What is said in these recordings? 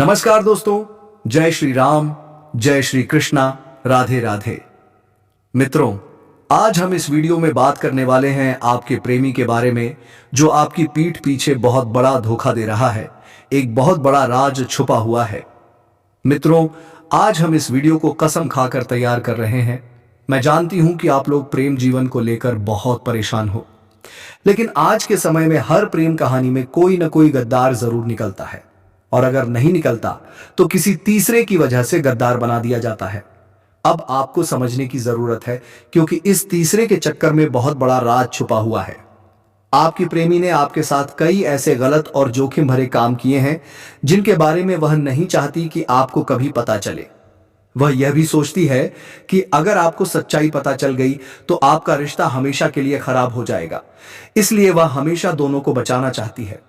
नमस्कार दोस्तों, जय श्री राम, जय श्री कृष्णा, राधे राधे। मित्रों, आज हम इस वीडियो में बात करने वाले हैं आपके प्रेमी के बारे में जो आपकी पीठ पीछे बहुत बड़ा धोखा दे रहा है। एक बहुत बड़ा राज छुपा हुआ है। मित्रों, आज हम इस वीडियो को कसम खाकर तैयार कर रहे हैं। मैं जानती हूं कि आप लोग प्रेम जीवन को लेकर बहुत परेशान हो, लेकिन आज के समय में हर प्रेम कहानी में कोई ना कोई गद्दार जरूर निकलता है, और अगर नहीं निकलता तो किसी तीसरे की वजह से गद्दार बना दिया जाता है। अब आपको समझने की जरूरत है, क्योंकि इस तीसरे के चक्कर में बहुत बड़ा राज छुपा हुआ है। आपकी प्रेमी ने आपके साथ कई ऐसे गलत और जोखिम भरे काम किए हैं जिनके बारे में वह नहीं चाहती कि आपको कभी पता चले। वह यह भी सोचती है कि अगर आपको सच्चाई पता चल गई तो आपका रिश्ता हमेशा के लिए खराब हो जाएगा। इसलिए वह हमेशा दोनों को बचाना चाहती है,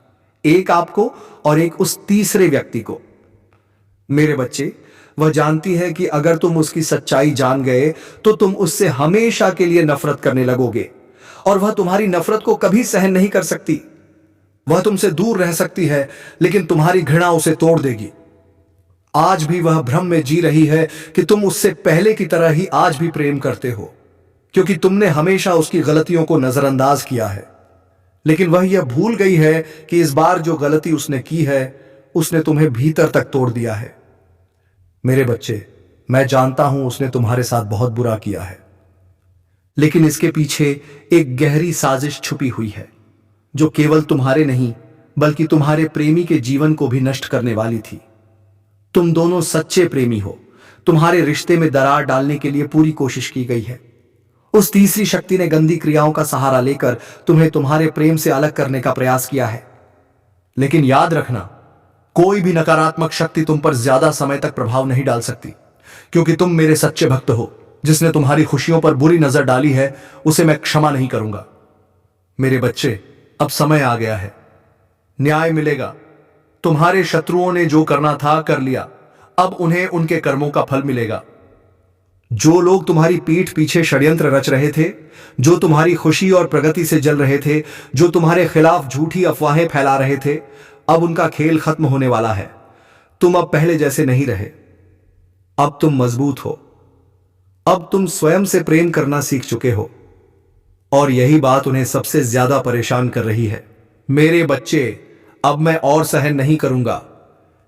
एक आपको और एक उस तीसरे व्यक्ति को। मेरे बच्चे, वह जानती है कि अगर तुम उसकी सच्चाई जान गए तो तुम उससे हमेशा के लिए नफरत करने लगोगे, और वह तुम्हारी नफरत को कभी सहन नहीं कर सकती। वह तुमसे दूर रह सकती है, लेकिन तुम्हारी घृणा उसे तोड़ देगी। आज भी वह भ्रम में जी रही है कि तुम उससे पहले की तरह ही आज भी प्रेम करते हो, क्योंकि तुमने हमेशा उसकी गलतियों को नजरअंदाज किया है। लेकिन वह यह भूल गई है कि इस बार जो गलती उसने की है उसने तुम्हें भीतर तक तोड़ दिया है। मेरे बच्चे, मैं जानता हूं उसने तुम्हारे साथ बहुत बुरा किया है, लेकिन इसके पीछे एक गहरी साजिश छुपी हुई है जो केवल तुम्हारे नहीं बल्कि तुम्हारे प्रेमी के जीवन को भी नष्ट करने वाली थी। तुम दोनों सच्चे प्रेमी हो। तुम्हारे रिश्ते में दरार डालने के लिए पूरी कोशिश की गई है। उस तीसरी शक्ति ने गंदी क्रियाओं का सहारा लेकर तुम्हें तुम्हारे प्रेम से अलग करने का प्रयास किया है। लेकिन याद रखना, कोई भी नकारात्मक शक्ति तुम पर ज्यादा समय तक प्रभाव नहीं डाल सकती, क्योंकि तुम मेरे सच्चे भक्त हो। जिसने तुम्हारी खुशियों पर बुरी नजर डाली है उसे मैं क्षमा नहीं करूंगा। मेरे बच्चे, अब समय आ गया है, न्याय मिलेगा। तुम्हारे शत्रुओं ने जो करना था कर लिया, अब उन्हें उनके कर्मों का फल मिलेगा। जो लोग तुम्हारी पीठ पीछे षड्यंत्र रच रहे थे, जो तुम्हारी खुशी और प्रगति से जल रहे थे, जो तुम्हारे खिलाफ झूठी अफवाहें फैला रहे थे, अब उनका खेल खत्म होने वाला है। तुम अब पहले जैसे नहीं रहे। अब तुम मजबूत हो। अब तुम स्वयं से प्रेम करना सीख चुके हो, और यही बात उन्हें सबसे ज्यादा परेशान कर रही है। मेरे बच्चे, अब मैं और सहन नहीं करूंगा।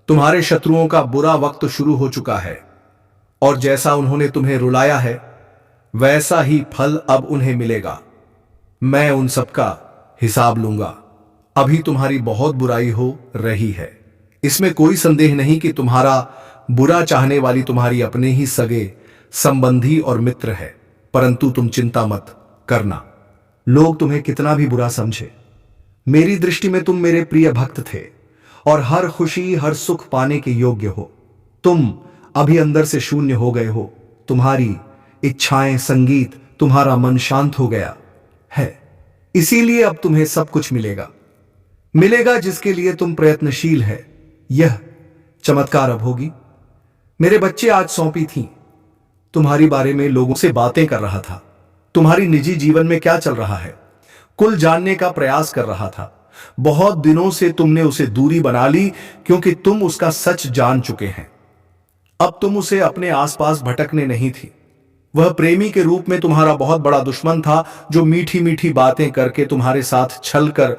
तुम्हारे शत्रुओं का बुरा वक्त शुरू हो चुका है, और जैसा उन्होंने तुम्हें रुलाया है वैसा ही फल अब उन्हें मिलेगा। मैं उन सबका हिसाब लूंगा। अभी तुम्हारी बहुत बुराई हो रही है, इसमें कोई संदेह नहीं कि तुम्हारा बुरा चाहने वाली तुम्हारी अपने ही सगे संबंधी और मित्र है। परंतु तुम चिंता मत करना, लोग तुम्हें कितना भी बुरा समझे, मेरी दृष्टि में तुम मेरे प्रिय भक्त थे और हर खुशी हर सुख पाने के योग्य हो। तुम अभी अंदर से शून्य हो गए हो। तुम्हारी इच्छाएं, संगीत, तुम्हारा मन शांत हो गया है। इसीलिए अब तुम्हें सब कुछ मिलेगा जिसके लिए तुम प्रयत्नशील है। यह चमत्कार अब होगी। मेरे बच्चे, आज सौंपी थी तुम्हारी बारे में लोगों से बातें कर रहा था। तुम्हारी निजी जीवन में क्या चल रहा है कुल जानने का प्रयास कर रहा था। बहुत दिनों से तुमने उसे दूरी बना ली, क्योंकि तुम उसका सच जान चुके हैं। अब तुम उसे अपने आसपास भटकने नहीं थी। वह प्रेमी के रूप में तुम्हारा बहुत बड़ा दुश्मन था, जो मीठी मीठी बातें करके तुम्हारे साथ छल कर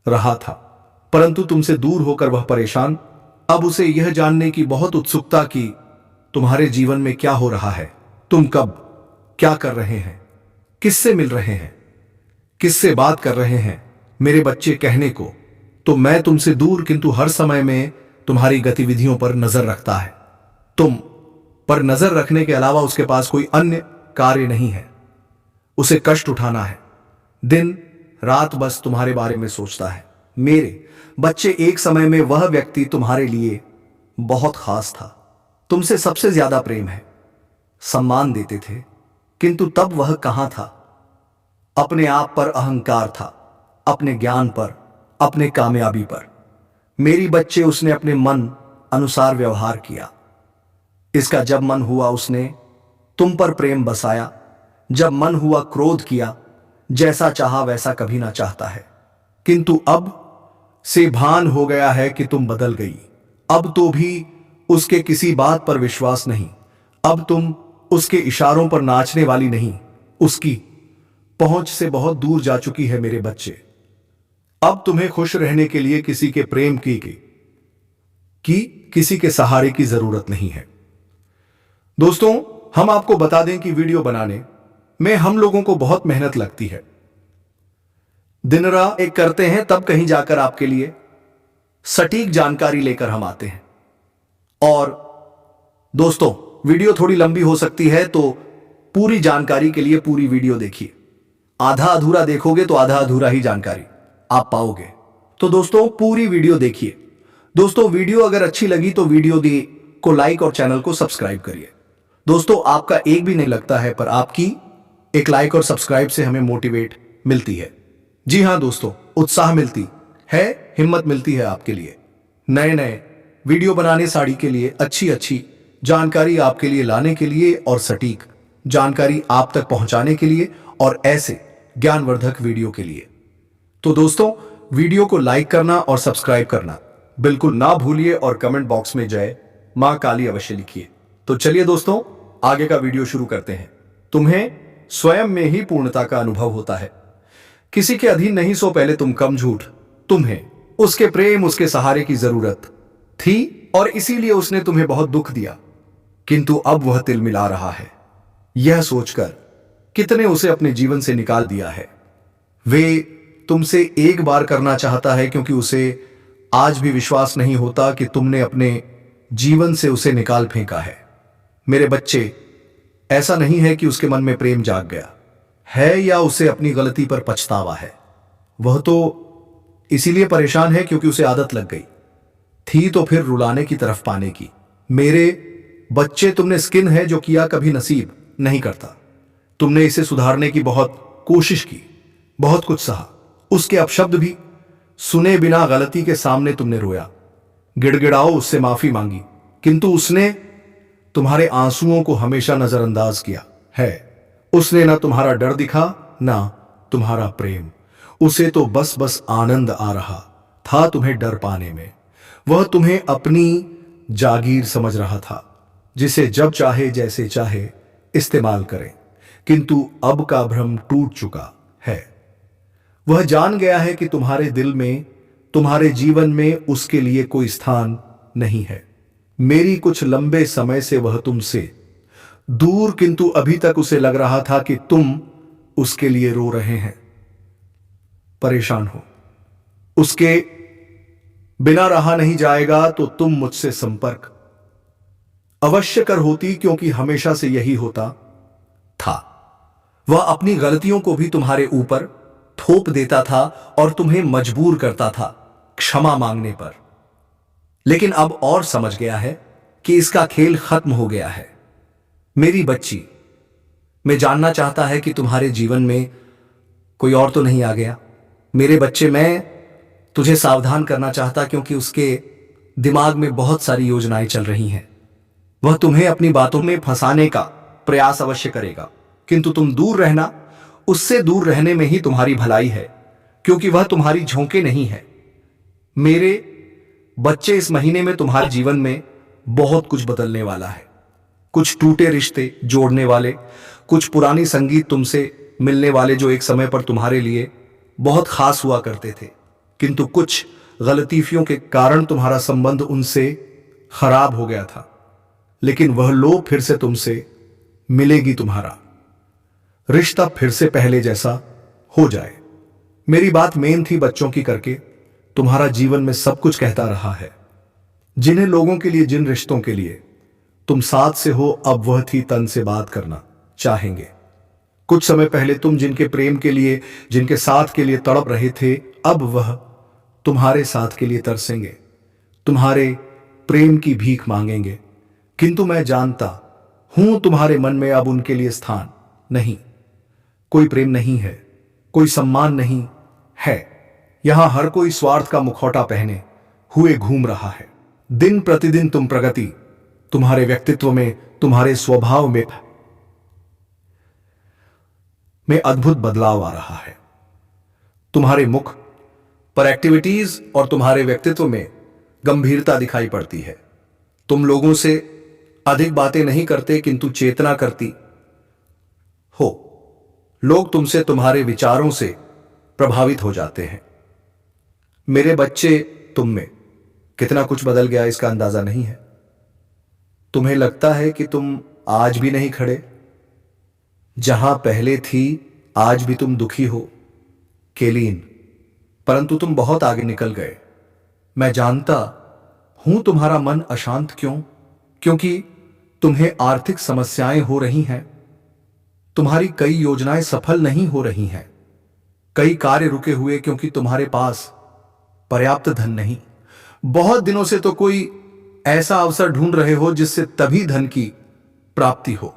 रहा था। परंतु तुमसे दूर होकर वह परेशान। अब उसे यह जानने की बहुत उत्सुकता कि तुम्हारे जीवन में क्या हो रहा है, तुम कब क्या कर रहे हैं, किससे मिल रहे हैं, किससे बात कर रहे हैं। मेरे बच्चे, कहने को तो मैं तुमसे दूर, किंतु हर समय में तुम्हारी गतिविधियों पर नजर रखता है। तुम पर नजर रखने के अलावा उसके पास कोई अन्य कार्य नहीं है। उसे कष्ट उठाना है। दिन रात बस तुम्हारे बारे में सोचता है। मेरे बच्चे, एक समय में वह व्यक्ति तुम्हारे लिए बहुत खास था। तुमसे सबसे ज्यादा प्रेम है, सम्मान देते थे, किंतु तब वह कहां था। अपने आप पर अहंकार था, अपने ज्ञान पर, अपने कामयाबी पर। मेरी बच्चे, उसने अपने मन अनुसार व्यवहार किया। इसका जब मन हुआ उसने तुम पर प्रेम बसाया, जब मन हुआ क्रोध किया। जैसा चाहा वैसा कभी ना चाहता है। किंतु अब से भान हो गया है कि तुम बदल गई। अब तो भी उसके किसी बात पर विश्वास नहीं। अब तुम उसके इशारों पर नाचने वाली नहीं, उसकी पहुंच से बहुत दूर जा चुकी है मेरे बच्चे। अब तुम्हें खुश रहने के लिए किसी के प्रेम की किसी के सहारे की जरूरत नहीं है। दोस्तों, हम आपको बता दें कि वीडियो बनाने में हम लोगों को बहुत मेहनत लगती है। दिन रात एक करते हैं, तब कहीं जाकर आपके लिए सटीक जानकारी लेकर हम आते हैं। और दोस्तों, वीडियो थोड़ी लंबी हो सकती है, तो पूरी जानकारी के लिए पूरी वीडियो देखिए। आधा अधूरा देखोगे तो आधा अधूरा ही जानकारी आप पाओगे। तो दोस्तों, पूरी वीडियो देखिए। दोस्तों, वीडियो अगर अच्छी लगी तो वीडियो को लाइक और चैनल को सब्सक्राइब करिए। दोस्तों, आपका एक भी नहीं लगता है, पर आपकी एक लाइक और सब्सक्राइब से हमें मोटिवेट मिलती है। जी हां दोस्तों, उत्साह मिलती है, हिम्मत मिलती है आपके लिए नए नए वीडियो बनाने, साड़ी के लिए अच्छी अच्छी जानकारी आपके लिए लाने के लिए और सटीक जानकारी आप तक पहुंचाने के लिए और ऐसे ज्ञानवर्धक वीडियो के लिए। तो दोस्तों, वीडियो को लाइक करना और सब्सक्राइब करना बिल्कुल ना भूलिए और कमेंट बॉक्स में जय मां काली अवश्य लिखिए। तो चलिए दोस्तों, आगे का वीडियो शुरू करते हैं। तुम्हें स्वयं में ही पूर्णता का अनुभव होता है, किसी के अधीन नहीं, सो पहले तुम कम झूठ। तुम्हें उसके प्रेम, उसके सहारे की जरूरत थी और इसीलिए उसने तुम्हें बहुत दुख दिया, किंतु अब वह तिलमिला रहा है यह सोचकर कितने उसे अपने जीवन से निकाल दिया है। वे तुमसे एक बार करना चाहता है, क्योंकि उसे आज भी विश्वास नहीं होता कि तुमने अपने जीवन से उसे निकाल फेंका है। मेरे बच्चे, ऐसा नहीं है कि उसके मन में प्रेम जाग गया है या उसे अपनी गलती पर पछतावा है। वह तो इसीलिए परेशान है क्योंकि उसे आदत लग गई थी तो फिर रुलाने की तरफ पाने की। मेरे बच्चे, तुमने स्किन है जो किया कभी नसीब नहीं करता। तुमने इसे सुधारने की बहुत कोशिश की, बहुत कुछ सहा, उसके अपशब्द भी सुने बिना गलती के सामने तुमने रोया, गिड़गिड़ाओ उससे माफी मांगी, किंतु उसने तुम्हारे आंसुओं को हमेशा नजरअंदाज किया है। उसने ना तुम्हारा डर दिखा, ना तुम्हारा प्रेम। उसे तो बस बस आनंद आ रहा था तुम्हें डर पाने में। वह तुम्हें अपनी जागीर समझ रहा था, जिसे जब चाहे जैसे चाहे इस्तेमाल करें, किंतु अब का भ्रम टूट चुका है। वह जान गया है कि तुम्हारे दिल में, तुम्हारे जीवन में उसके लिए कोई स्थान नहीं है। मेरी कुछ लंबे समय से वह तुमसे दूर, किंतु अभी तक उसे लग रहा था कि तुम उसके लिए रो रहे हैं, परेशान हो। उसके बिना रहा नहीं जाएगा तो तुम मुझसे संपर्क अवश्य कर होती, क्योंकि हमेशा से यही होता था। वह अपनी गलतियों को भी तुम्हारे ऊपर थोप देता था और तुम्हें मजबूर करता था क्षमा मांगने पर। लेकिन अब और समझ गया है कि इसका खेल खत्म हो गया है। मेरी बच्ची, मैं जानना चाहता है कि तुम्हारे जीवन में कोई और तो नहीं आ गया। मेरे बच्चे, मैं तुझे सावधान करना चाहता, क्योंकि उसके दिमाग में बहुत सारी योजनाएं चल रही हैं। वह तुम्हें अपनी बातों में फंसाने का प्रयास अवश्य करेगा, किंतु तुम दूर रहना। उससे दूर रहने में ही तुम्हारी भलाई है, क्योंकि वह तुम्हारी झोंके नहीं है। मेरे बच्चे, इस महीने में तुम्हारे जीवन में बहुत कुछ बदलने वाला है। कुछ टूटे रिश्ते जोड़ने वाले, कुछ पुरानी संगीत तुमसे मिलने वाले जो एक समय पर तुम्हारे लिए बहुत खास हुआ करते थे, किंतु कुछ गलतीफियों के कारण तुम्हारा संबंध उनसे खराब हो गया था। लेकिन वह लो फिर से तुमसे मिलेगी, तुम्हारा रिश्ता फिर से पहले जैसा हो जाए। मेरी बात मेन थी बच्चों की करके तुम्हारा जीवन में सब कुछ कहता रहा है। जिन्हें लोगों के लिए, जिन रिश्तों के लिए तुम साथ से हो, अब वह थी तन से बात करना चाहेंगे। कुछ समय पहले तुम जिनके प्रेम के लिए, जिनके साथ के लिए तड़प रहे थे, अब वह तुम्हारे साथ के लिए तरसेंगे, तुम्हारे प्रेम की भीख मांगेंगे। किंतु मैं जानता हूं तुम्हारे मन में अब उनके लिए स्थान नहीं, कोई प्रेम नहीं है, कोई सम्मान नहीं है। यहां हर कोई स्वार्थ का मुखौटा पहने हुए घूम रहा है। दिन प्रतिदिन तुम प्रगति, तुम्हारे व्यक्तित्व में, तुम्हारे स्वभाव में अद्भुत बदलाव आ रहा है। तुम्हारे मुख पर एक्टिविटीज और तुम्हारे व्यक्तित्व में गंभीरता दिखाई पड़ती है। तुम लोगों से अधिक बातें नहीं करते किंतु चेतना करती हो। लोग तुमसे तुम्हारे विचारों से प्रभावित हो जाते हैं। मेरे बच्चे, तुम में कितना कुछ बदल गया इसका अंदाजा नहीं है। तुम्हें लगता है कि तुम आज भी नहीं खड़े जहां पहले थी। आज भी तुम दुखी हो केलीन, परंतु तुम बहुत आगे निकल गए। मैं जानता हूं तुम्हारा मन अशांत क्यों, क्योंकि तुम्हें आर्थिक समस्याएं हो रही हैं। तुम्हारी कई योजनाएं सफल नहीं हो रही हैं। कई कार्य रुके हुए क्योंकि तुम्हारे पास पर्याप्त धन नहीं। बहुत दिनों से तो कोई ऐसा अवसर ढूंढ रहे हो जिससे तभी धन की प्राप्ति हो।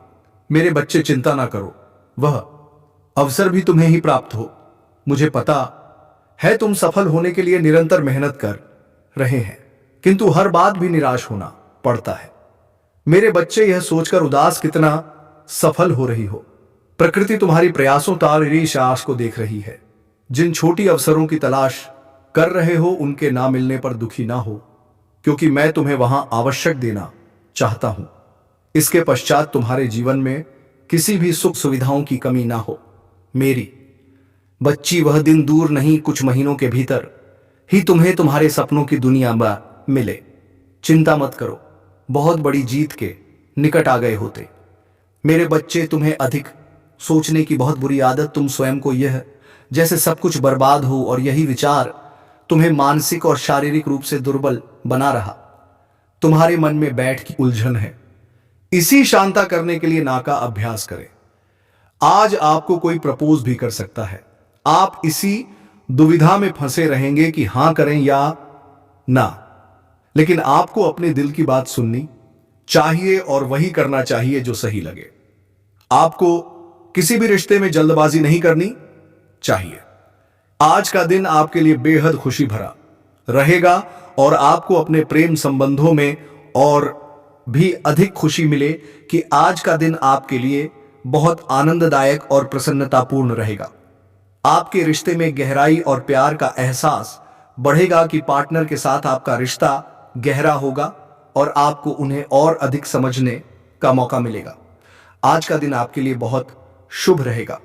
मेरे बच्चे, चिंता ना करो, वह अवसर भी तुम्हें ही प्राप्त हो। मुझे पता है तुम सफल होने के लिए निरंतर मेहनत कर रहे हैं, किंतु हर बात भी निराश होना पड़ता है। मेरे बच्चे, यह सोचकर उदास कितना सफल हो रही हो। प्रकृति तुम्हारी प्रयासों तारीश आश को देख रही है। जिन छोटी अवसरों की तलाश कर रहे हो उनके ना मिलने पर दुखी ना हो, क्योंकि मैं तुम्हें वहां आवश्यक देना चाहता हूं। इसके पश्चात तुम्हारे जीवन में किसी भी सुख सुविधाओं की कमी ना हो। मेरी बच्ची, वह दिन दूर नहीं, कुछ महीनों के भीतर ही तुम्हें तुम्हारे सपनों की दुनिया में मिले। चिंता मत करो, बहुत बड़ी जीत के निकट आ गए होते। मेरे बच्चे, तुम्हें अधिक सोचने की बहुत बुरी आदत, तुम स्वयं को यह जैसे सब कुछ बर्बाद हो, और यही विचार तुम्हें मानसिक और शारीरिक रूप से दुर्बल बना रहा। तुम्हारे मन में बैठ की उलझन है। इसी शांता करने के लिए ना का अभ्यास करें। आज आपको कोई प्रपोज भी कर सकता है। आप इसी दुविधा में फंसे रहेंगे कि हां करें या ना, लेकिन आपको अपने दिल की बात सुननी चाहिए और वही करना चाहिए जो सही लगे। आपको किसी भी रिश्ते में जल्दबाजी नहीं करनी चाहिए। आज का दिन आपके लिए बेहद खुशी भरा रहेगा और आपको अपने प्रेम संबंधों में और भी अधिक खुशी मिले कि आज का दिन आपके लिए बहुत आनंददायक और प्रसन्नतापूर्ण रहेगा। आपके रिश्ते में गहराई और प्यार का एहसास बढ़ेगा कि पार्टनर के साथ आपका रिश्ता गहरा होगा और आपको उन्हें और अधिक समझने का मौका मिलेगा। आज का दिन आपके लिए बहुत शुभ रहेगा।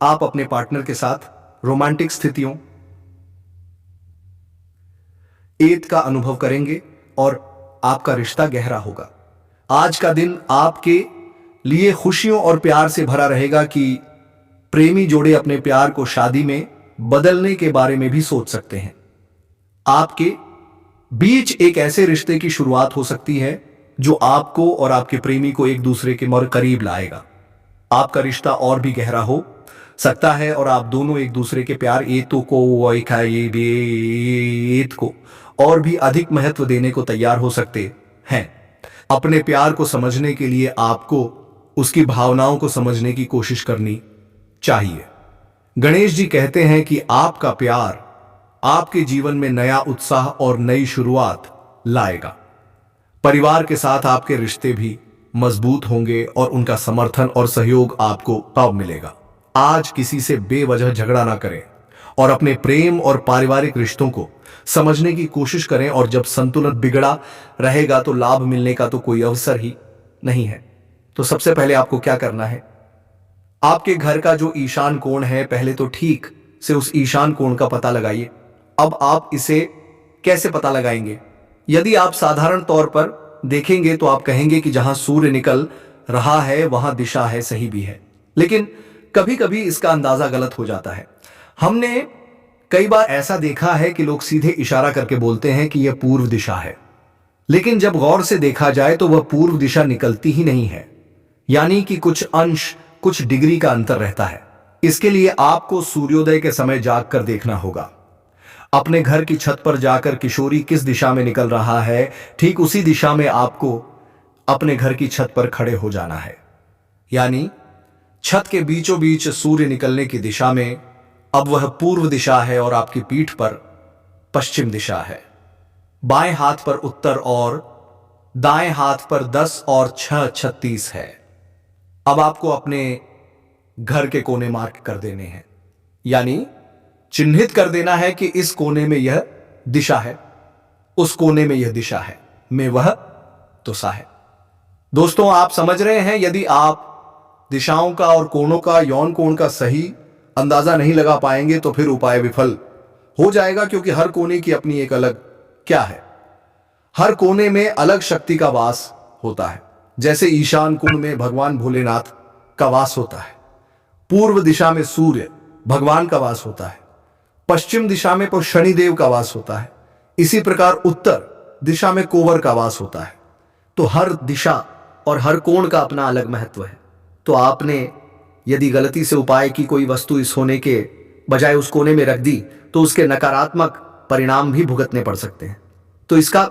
आप अपने पार्टनर के साथ रोमांटिक स्थितियों एत का अनुभव करेंगे और आपका रिश्ता गहरा होगा। आज का दिन आपके लिए खुशियों और प्यार से भरा रहेगा कि प्रेमी जोड़े अपने प्यार को शादी में बदलने के बारे में भी सोच सकते हैं। आपके बीच एक ऐसे रिश्ते की शुरुआत हो सकती है जो आपको और आपके प्रेमी को एक दूसरे के और करीब लाएगा। आपका रिश्ता और भी गहरा हो सकता है और आप दोनों एक दूसरे के प्यार एतों को और भी अधिक महत्व देने को तैयार हो सकते हैं। अपने प्यार को समझने के लिए आपको उसकी भावनाओं को समझने की कोशिश करनी चाहिए। गणेश जी कहते हैं कि आपका प्यार आपके जीवन में नया उत्साह और नई शुरुआत लाएगा। परिवार के साथ आपके रिश्ते भी मजबूत होंगे और उनका समर्थन और सहयोग आपको तब मिलेगा। आज किसी से बेवजह झगड़ा ना करें और अपने प्रेम और पारिवारिक रिश्तों को समझने की कोशिश करें, और जब संतुलन बिगड़ा रहेगा तो लाभ मिलने का तो कोई अवसर ही नहीं है। तो सबसे पहले आपको क्या करना है, आपके घर का जो ईशान कोण है, पहले तो ठीक से उस ईशान कोण का पता लगाइए। अब आप इसे कैसे पता लगाएंगे? यदि आप साधारण तौर पर देखेंगे तो आप कहेंगे कि जहां सूर्य निकल रहा है वहां दिशा है, सही भी है, लेकिन कभी कभी इसका अंदाजा गलत हो जाता है। हमने कई बार ऐसा देखा है कि लोग सीधे इशारा करके बोलते हैं कि यह पूर्व दिशा है, लेकिन जब गौर से देखा जाए तो वह पूर्व दिशा निकलती ही नहीं है, यानी कि कुछ अंश, कुछ डिग्री का अंतर रहता है। इसके लिए आपको सूर्योदय के समय जागकर देखना होगा। अपने घर की छत पर जाकर किशोरी किस दिशा में निकल रहा है, ठीक उसी दिशा में आपको अपने घर की छत पर खड़े हो जाना है, यानी छत के बीचों बीच सूर्य निकलने की दिशा में अब वह पूर्व दिशा है और आपकी पीठ पर पश्चिम दिशा है। बाएं हाथ पर उत्तर और दाएं हाथ पर 10 और 6 36 है। अब आपको अपने घर के कोने मार्क कर देने हैं, यानी चिन्हित कर देना है कि इस कोने में यह दिशा है, उस कोने में यह दिशा है, में वह तुसा है। दोस्तों आप समझ रहे हैं, यदि आप दिशाओं का और कोणों का, यौन कोण का सही अंदाजा नहीं लगा पाएंगे तो फिर उपाय विफल हो जाएगा, क्योंकि हर कोने की अपनी एक अलग क्या है, हर कोने में अलग शक्ति का वास होता है। जैसे ईशान कोण में भगवान भोलेनाथ का वास होता है, पूर्व दिशा में सूर्य भगवान का वास होता है, पश्चिम दिशा में शनिदेव का वास होता है, इसी प्रकार उत्तर दिशा में कोवर का वास होता है। तो हर दिशा और हर कोण का अपना अलग महत्व है। तो आपने यदि गलती से उपाय की कोई वस्तु इस होने के बजाय उस कोने में रख दी तो उसके नकारात्मक परिणाम भी भुगतने पड़ सकते हैं। तो इसका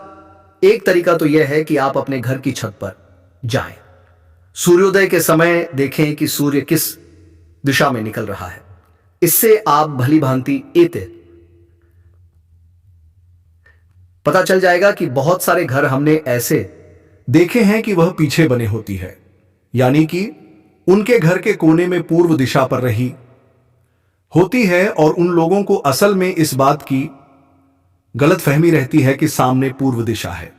एक तरीका तो यह है कि आप अपने घर की छत पर जाएं, सूर्योदय के समय देखें कि सूर्य किस दिशा में निकल रहा है। इससे आप भली भांति पता चल जाएगा कि बहुत सारे घर हमने ऐसे देखे हैं कि वह पीछे बने होती है, यानी कि उनके घर के कोने में पूर्व दिशा पर रही होती है, और उन लोगों को असल में इस बात की गलतफहमी रहती है कि सामने पूर्व दिशा है,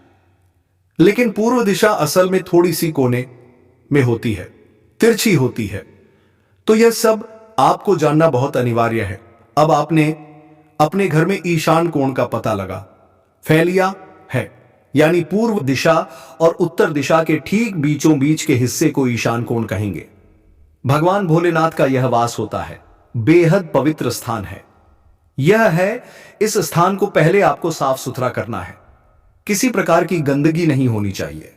लेकिन पूर्व दिशा असल में थोड़ी सी कोने में होती है, तिरछी होती है। तो यह सब आपको जानना बहुत अनिवार्य है। अब आपने अपने घर में ईशान कोण का पता लगा फैलिया है, यानी पूर्व दिशा और उत्तर दिशा के ठीक बीचों बीच के हिस्से को ईशान कोण कहेंगे। भगवान भोलेनाथ का यह वास होता है, बेहद पवित्र स्थान है यह है। इस स्थान को पहले आपको साफ सुथरा करना है, किसी प्रकार की गंदगी नहीं होनी चाहिए,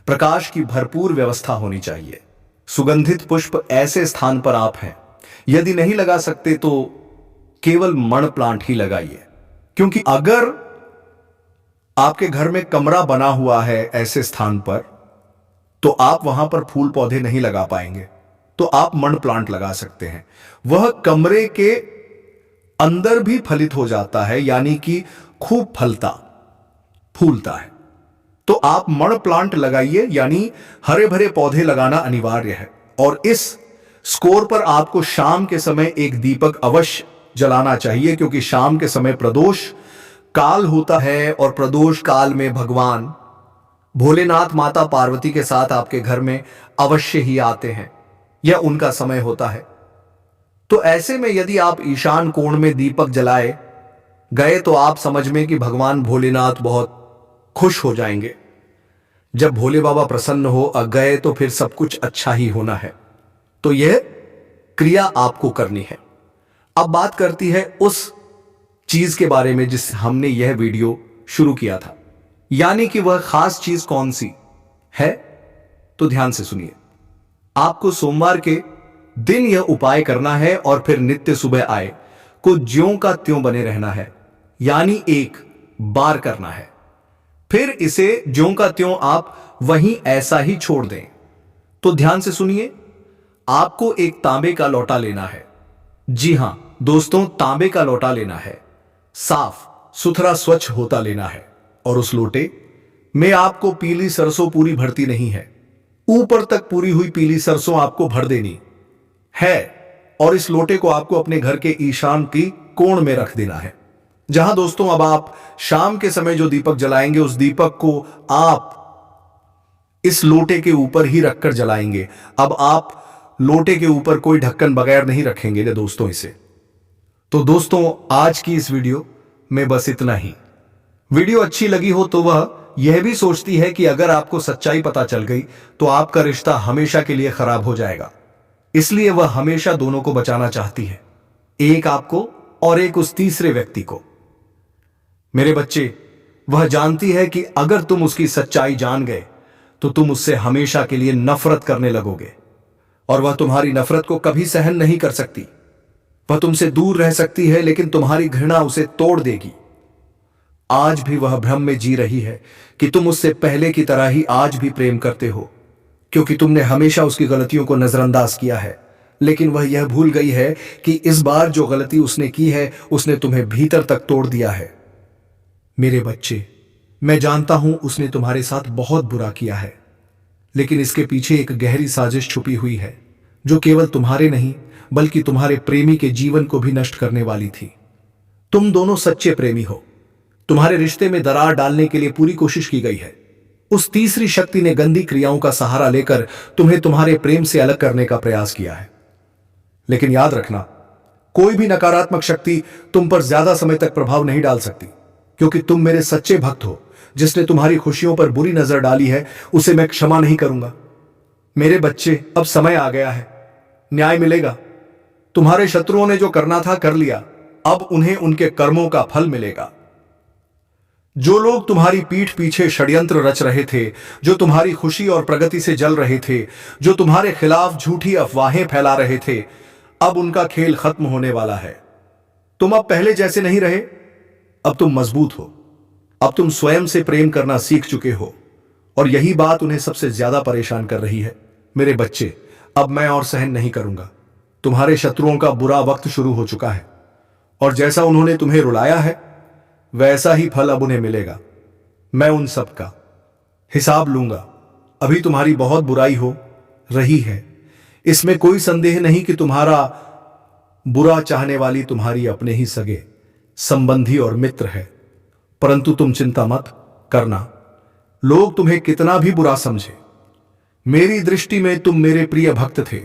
प्रकाश की भरपूर व्यवस्था होनी चाहिए। सुगंधित पुष्प ऐसे स्थान पर आप हैं, यदि नहीं लगा सकते तो केवल मण प्लांट ही लगाइए, क्योंकि अगर आपके घर में कमरा बना हुआ है ऐसे स्थान पर तो आप वहां पर फूल पौधे नहीं लगा पाएंगे। तो आप मण प्लांट लगा सकते हैं, वह कमरे के अंदर भी फलित हो जाता है, यानी कि खूब फूलता है। तो आप मण प्लांट लगाइए, यानी हरे भरे पौधे लगाना अनिवार्य है। और इस स्कोर पर आपको शाम के समय एक दीपक अवश्य जलाना चाहिए, क्योंकि शाम के समय प्रदोष काल होता है, और प्रदोष काल में भगवान भोलेनाथ माता पार्वती के साथ आपके घर में अवश्य ही आते हैं, यह उनका समय होता है। तो ऐसे में यदि आप ईशान कोण में दीपक जलाए गए तो आप समझ में कि भगवान भोलेनाथ बहुत खुश हो जाएंगे। जब भोले बाबा प्रसन्न हो गए तो फिर सब कुछ अच्छा ही होना है। तो यह क्रिया आपको करनी है। अब बात करती है उस चीज के बारे में जिस हमने यह वीडियो शुरू किया था, यानी कि वह खास चीज कौन सी है। तो ध्यान से सुनिए, आपको सोमवार के दिन यह उपाय करना है और फिर नित्य सुबह आए को ज्यों का त्यों बने रहना है, यानी एक बार करना है। फिर इसे ज्यों का त्यों आप वहीं ऐसा ही छोड़ दें। तो ध्यान से सुनिए, आपको एक तांबे का लोटा लेना है। जी हां दोस्तों, तांबे का लोटा लेना है, साफ सुथरा स्वच्छ होता लेना है। और उस लोटे में आपको पीली सरसों पूरी भरती नहीं है, ऊपर तक पूरी हुई पीली सरसों आपको भर देनी है। और इस लोटे को आपको अपने घर के ईशान की कोण में रख देना है। जहां दोस्तों अब आप शाम के समय जो दीपक जलाएंगे उस दीपक को आप इस लोटे के ऊपर ही रखकर जलाएंगे। अब आप लोटे के ऊपर कोई ढक्कन बगैर नहीं रखेंगे दोस्तों इसे। तो दोस्तों आज की इस वीडियो में बस इतना ही। वीडियो अच्छी लगी हो तो वह यह भी सोचती है कि अगर आपको सच्चाई पता चल गई तो आपका रिश्ता हमेशा के लिए खराब हो जाएगा, इसलिए वह हमेशा दोनों को बचाना चाहती है, एक आपको और एक उस तीसरे व्यक्ति को। मेरे बच्चे, वह जानती है कि अगर तुम उसकी सच्चाई जान गए तो तुम उससे हमेशा के लिए नफरत करने लगोगे, और वह तुम्हारी नफरत को कभी सहन नहीं कर सकती। वह तुमसे दूर रह सकती है लेकिन तुम्हारी घृणा उसे तोड़ देगी। आज भी वह भ्रम में जी रही है कि तुम उससे पहले की तरह ही आज भी प्रेम करते हो, क्योंकि तुमने हमेशा उसकी गलतियों को नजरअंदाज किया है। लेकिन वह यह भूल गई है कि इस बार जो गलती उसने की है उसने तुम्हें भीतर तक तोड़ दिया है। मेरे बच्चे, मैं जानता हूं उसने तुम्हारे साथ बहुत बुरा किया है, लेकिन इसके पीछे एक गहरी साजिश छुपी हुई है जो केवल तुम्हारे नहीं बल्कि तुम्हारे प्रेमी के जीवन को भी नष्ट करने वाली थी। तुम दोनों सच्चे प्रेमी हो। तुम्हारे रिश्ते में दरार डालने के लिए पूरी कोशिश की गई है। उस तीसरी शक्ति ने गंदी क्रियाओं का सहारा लेकर तुम्हें तुम्हारे प्रेम से अलग करने का प्रयास किया है। लेकिन याद रखना, कोई भी नकारात्मक शक्ति तुम पर ज्यादा समय तक प्रभाव नहीं डाल सकती, क्योंकि तुम मेरे सच्चे भक्त हो। जिसने तुम्हारी खुशियों पर बुरी नजर डाली है, उसे मैं क्षमा नहीं करूंगा। मेरे बच्चे, अब समय आ गया है, न्याय मिलेगा। तुम्हारे शत्रुओं ने जो करना था कर लिया, अब उन्हें उनके कर्मों का फल मिलेगा। जो लोग तुम्हारी पीठ पीछे षड्यंत्र रच रहे थे, जो तुम्हारी खुशी और प्रगति से जल रहे थे, जो तुम्हारे खिलाफ झूठी अफवाहें फैला रहे थे, अब उनका खेल खत्म होने वाला है। तुम अब पहले जैसे नहीं रहे। अब तुम मजबूत हो। अब तुम स्वयं से प्रेम करना सीख चुके हो, और यही बात उन्हें सबसे ज्यादा परेशान कर रही है। मेरे बच्चे, अब मैं और सहन नहीं करूंगा। तुम्हारे शत्रुओं का बुरा वक्त शुरू हो चुका है, और जैसा उन्होंने तुम्हें रुलाया है, वैसा ही फल अब उन्हें मिलेगा। मैं उन सब का हिसाब लूंगा। अभी तुम्हारी बहुत बुराई हो रही है, इसमें कोई संदेह नहीं कि तुम्हारा बुरा चाहने वाली तुम्हारी अपने ही सगे संबंधी और मित्र है। परंतु तुम चिंता मत करना, लोग तुम्हें कितना भी बुरा समझे, मेरी दृष्टि में तुम मेरे प्रिय भक्त थे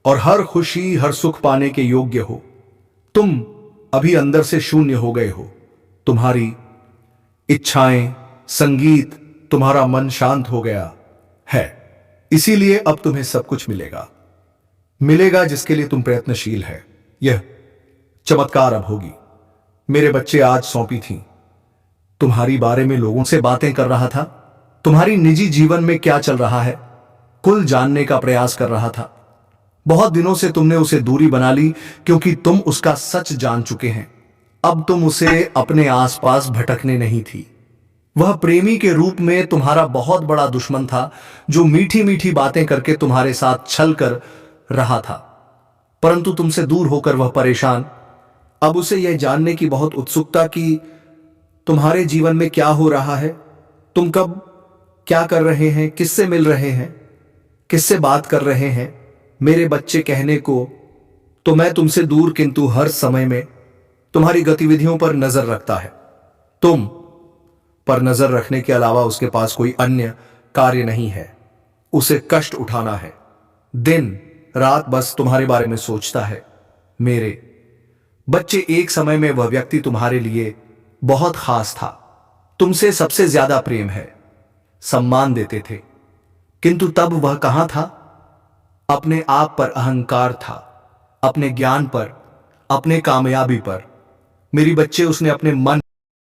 और हर खुशी हर सुख पाने के योग्य हो। तुम अभी अंदर से शून्य हो गए हो। तुम्हारी इच्छाएं, संगीत, तुम्हारा मन शांत हो गया है। इसीलिए अब तुम्हें सब कुछ मिलेगा जिसके लिए तुम प्रयत्नशील है। यह चमत्कार अब होगी। मेरे बच्चे, आज सौंपी थी तुम्हारी बारे में लोगों से बातें कर रहा था। तुम्हारी निजी जीवन में क्या चल रहा है कुल जानने का प्रयास कर रहा था। बहुत दिनों से तुमने उसे दूरी बना ली, क्योंकि तुम उसका सच जान चुके हैं। अब तुम उसे अपने आसपास भटकने नहीं थी। वह प्रेमी के रूप में तुम्हारा बहुत बड़ा दुश्मन था, जो मीठी मीठी बातें करके तुम्हारे साथ छल कर रहा था। परंतु तुमसे दूर होकर वह परेशान। अब उसे यह जानने की बहुत उत्सुकता कि तुम्हारे जीवन में क्या हो रहा है, तुम कब क्या कर रहे हैं, किससे मिल रहे हैं, किससे बात कर रहे हैं। मेरे बच्चे, कहने को तो मैं तुमसे दूर, किंतु हर समय में तुम्हारी गतिविधियों पर नजर रखता है। तुम पर नजर रखने के अलावा उसके पास कोई अन्य कार्य नहीं है। उसे कष्ट उठाना है। दिन रात बस तुम्हारे बारे में सोचता है। मेरे बच्चे, एक समय में वह व्यक्ति तुम्हारे लिए बहुत खास था। तुमसे सबसे ज्यादा प्रेम है, सम्मान देते थे, किंतु तब वह कहां था? अपने आप पर अहंकार था, अपने ज्ञान पर, अपने कामयाबी पर। मेरी बच्चे, उसने अपने मन